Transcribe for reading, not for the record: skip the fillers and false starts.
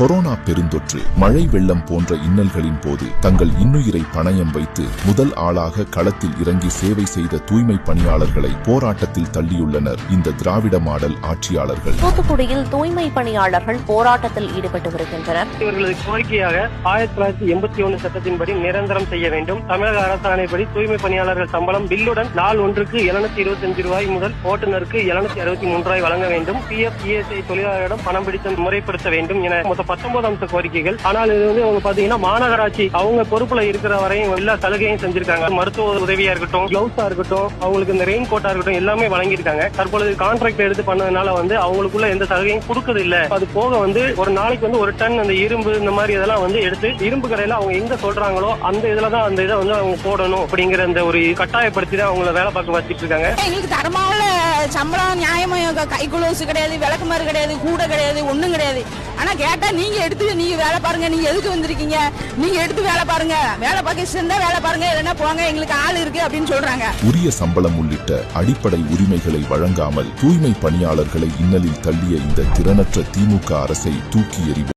Corona பெருந்தொற்று, மழை வெள்ளம் போன்ற இன்னல்களின் போது தங்கள் இன்னுயிரை பணயம் வைத்து முதல் ஆளாக களத்தில் இறங்கி சேவை செய்த தூய்மை பணியாளர்களை போராட்டத்தில் தள்ளியுள்ளனர் இந்த திராவிட மாடல் ஆட்சியாளர்கள். தூத்துக்குடியில் தூய்மை பணியாளர்கள் போராட்டத்தில் ஈடுபட்டு வருகின்றனர். இவர்களது கோரிக்கையாக 1981 சட்டத்தின்படி நிரந்தரம் செய்ய வேண்டும். தமிழக அரசாணைப்படி தூய்மை பணியாளர்கள் சம்பளம் பில்லுடன் நாள் ஒன்றுக்கு 725 ரூபாய் முதல் ஓட்டுநருக்கு 763 ரூபாய் வழங்க வேண்டும். PF ESI தொழிலாளரிடம் பணம் பிடித்து முறைப்படுத்த வேண்டும் என மொத்தம் 19 அம்ச கோரிக்கைகள். ஆனால் இது அவங்க பாத்தீங்கன்னா மாநகராட்சி அவங்க பொறுப்புல இருக்கிற வரையும் எல்லா சலுகையும் செஞ்சிருக்காங்க. மருத்துவ உதவியா இருக்கட்டும், கிளவுஸா இருக்கட்டும், அவங்களுக்கு இந்த ரெயின் கோட்டா இருக்கட்டும் எல்லாமே வழங்கியிருக்காங்க. தற்பொழுது கான்ட்ராக்ட் எடுத்து பண்ணதுனால அவங்களுக்குள்ள எந்த சலுகையும் கொடுக்கறது இல்ல. அது போக ஒரு நாளைக்கு ஒரு டன் அந்த இரும்பு இந்த மாதிரி இதெல்லாம் எடுத்து இரும்பு கடையில அவங்க எங்க சொல்றாங்களோ அந்த இதுலதான் அந்த இதை அவங்க போடணும் அப்படிங்கிற அந்த ஒரு கட்டாயப்படுத்தி தான் அவங்கள வேலை பார்க்க வச்சிட்டு இருக்காங்க. எங்களுக்கு தரமான சம்பளம் நியாயமா கை குளோஸ் கிடையாது, விளக்குமாறு கிடையாது, கூட கிடையாது, ஒண்ணும் கிடையாது. ஆனா கேட்டா நீங்க எடுத்து நீங்க வேலை பாருங்க, நீங்க எதுக்கு வந்திருக்கீங்க, நீங்க எடுத்து வேலை பாருங்க, வேலை பார்க்க சேர்ந்தா வேலை பாருங்க, இல்லைன்னா போங்க, எங்களுக்கு ஆள் இருக்கு அப்படின்னு சொல்றாங்க. உரிய சம்பளம் உள்ளிட்ட அடிப்படை உரிமைகளை வழங்காமல் தூய்மை பணியாளர்களை இன்னலில் தள்ளிய இந்த திறனற்ற திமுக அரசை தூக்கி எறிவோம்.